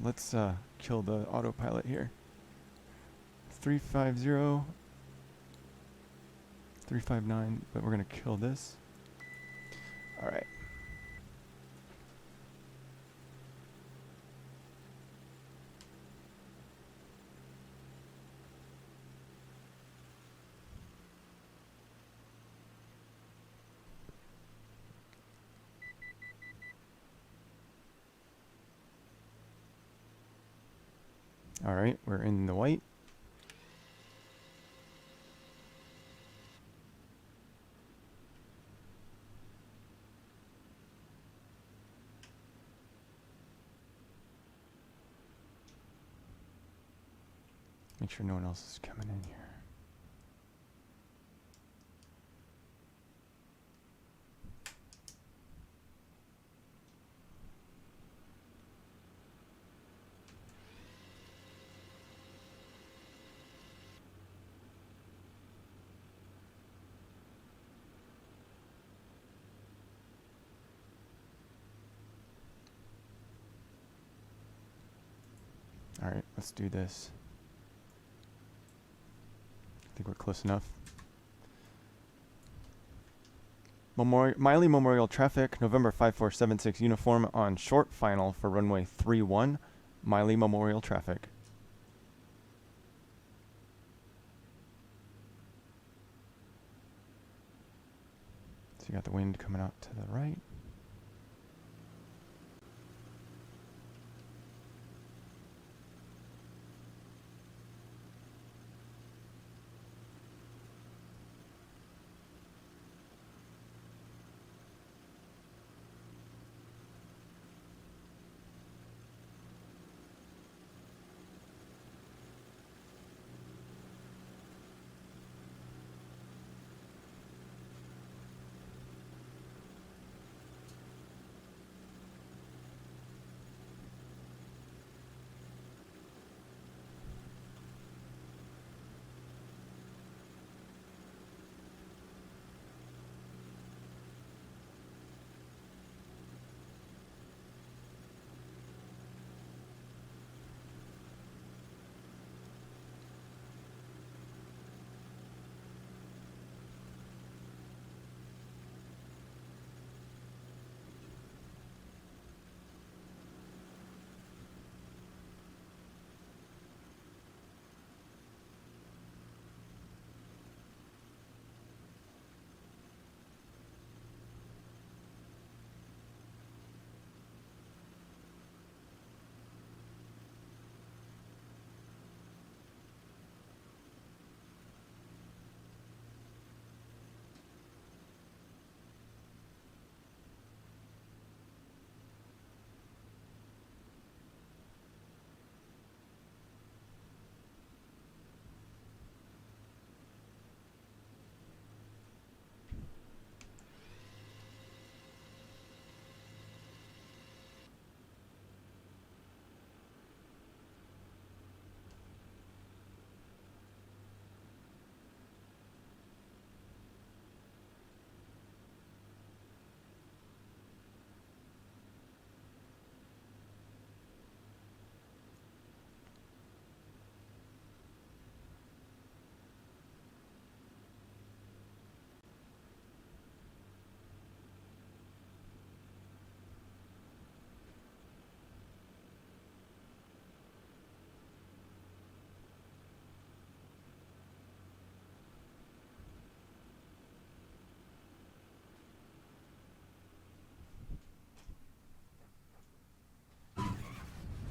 let's kill the autopilot here. 350, 359, but we're gonna kill this. Alright. Alright, we're in the white. Make sure no one else is coming in here. Alright, let's do this. I think we're close enough. Miley Memorial traffic, November 5476 uniform on short final for runway 31. Miley Memorial traffic. So you got the wind coming out to the right.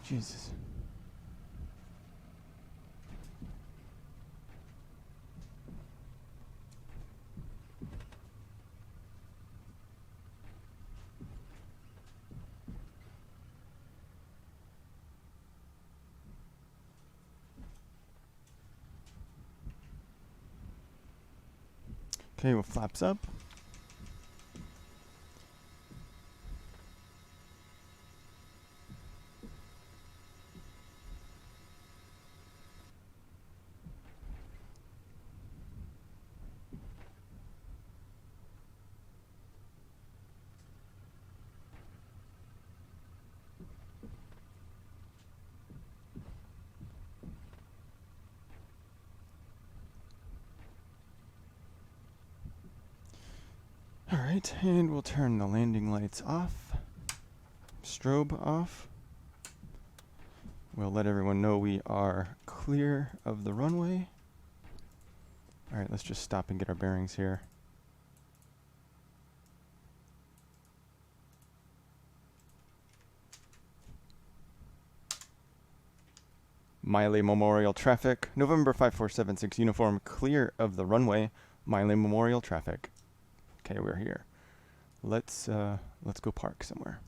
Jesus. Okay, well, flaps up. Alright, and we'll turn the landing lights off. Strobe off. We'll let everyone know we are clear of the runway. Alright, let's just stop and get our bearings here. Miley Memorial traffic, November 5476 uniform, clear of the runway. Miley Memorial traffic. Okay, we're here. Let's go park somewhere.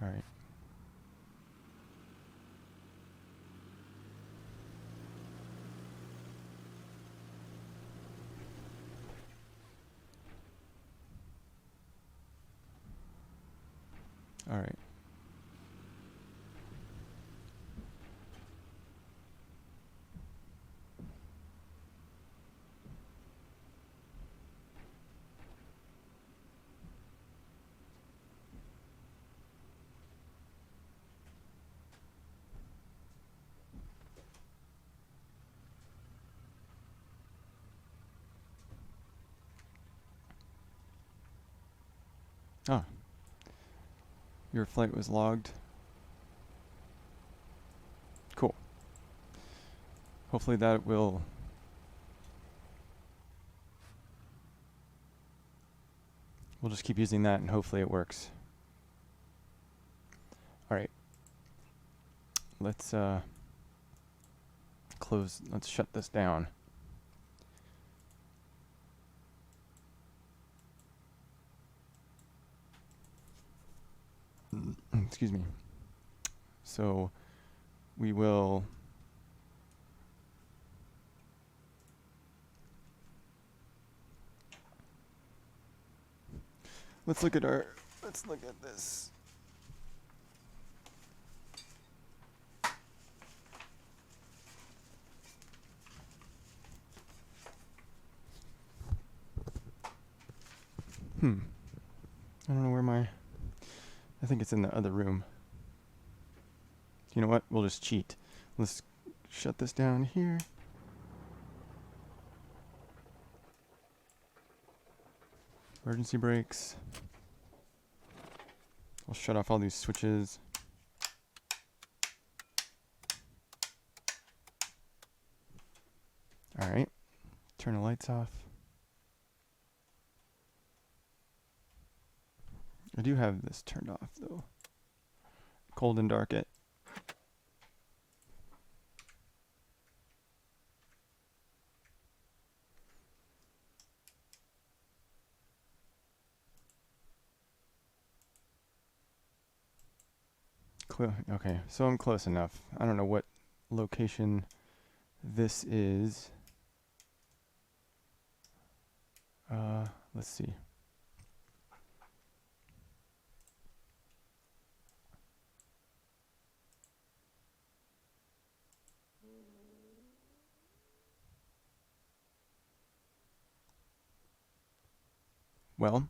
All right. All right. Oh. Your flight was logged. Cool. Hopefully that will... We'll just keep using that and hopefully it works. Alright. Let's let's shut this down. Excuse me. So we will let's look at this. I don't know where I think it's in the other room. You know what? We'll just cheat. Let's shut this down here. Emergency brakes. We'll shut off all these switches. All right. Turn the lights off. I do have this turned off though. Cold and dark it. Okay, so I'm close enough. I don't know what location this is. Let's see. Well,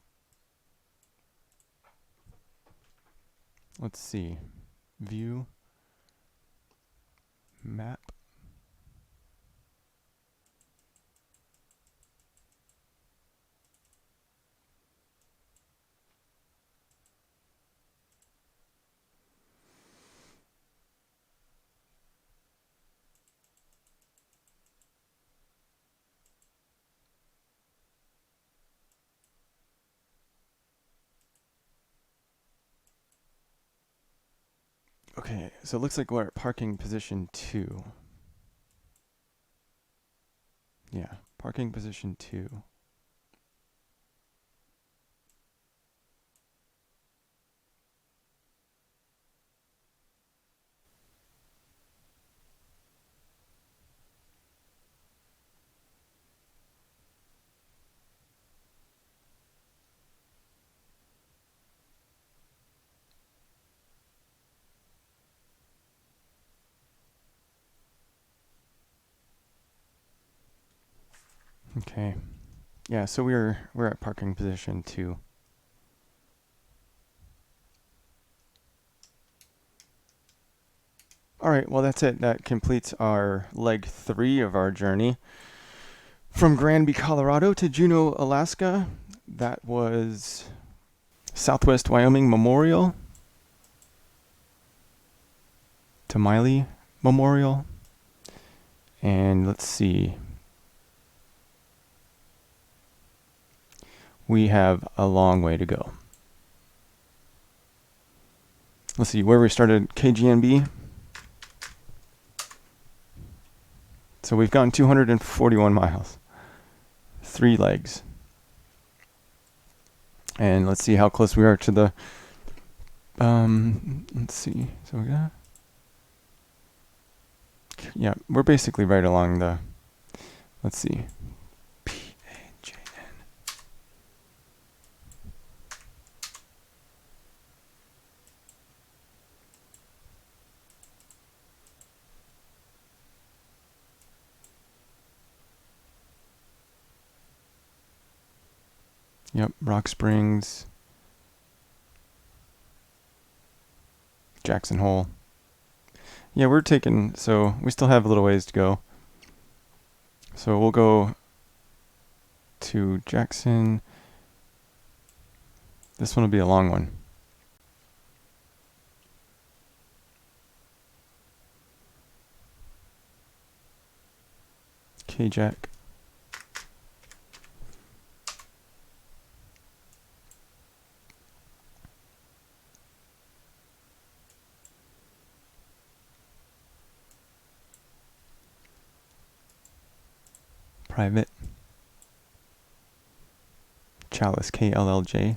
let's see. View, map. Okay, so it looks like we're at parking position 2. Yeah, parking position 2. Okay. Yeah, so we're at parking position 2. All right, well that's it. That completes our leg 3 of our journey from Granby, Colorado to Juneau, Alaska. That was Southwest Wyoming Memorial to Miley Memorial. And let's see. we have a long way to go. Let's see where we started. KGNB. So we've gone 241 miles, 3 legs. And let's see how close we are to the, let's see, so we got, yeah, we're basically right along the, let's see, PAJN. Yep, Rock Springs, Jackson Hole. Yeah, we're taking, so we still have a little ways to go. So we'll go to Jackson. This one will be a long one. K-Jack. Private. Chalice, KLLJ.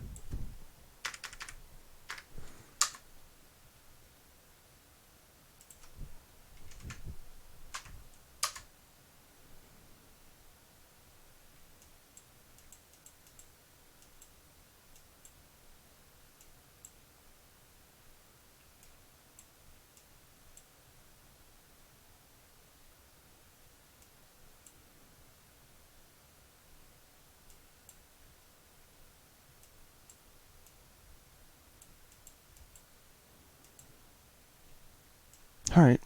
All right.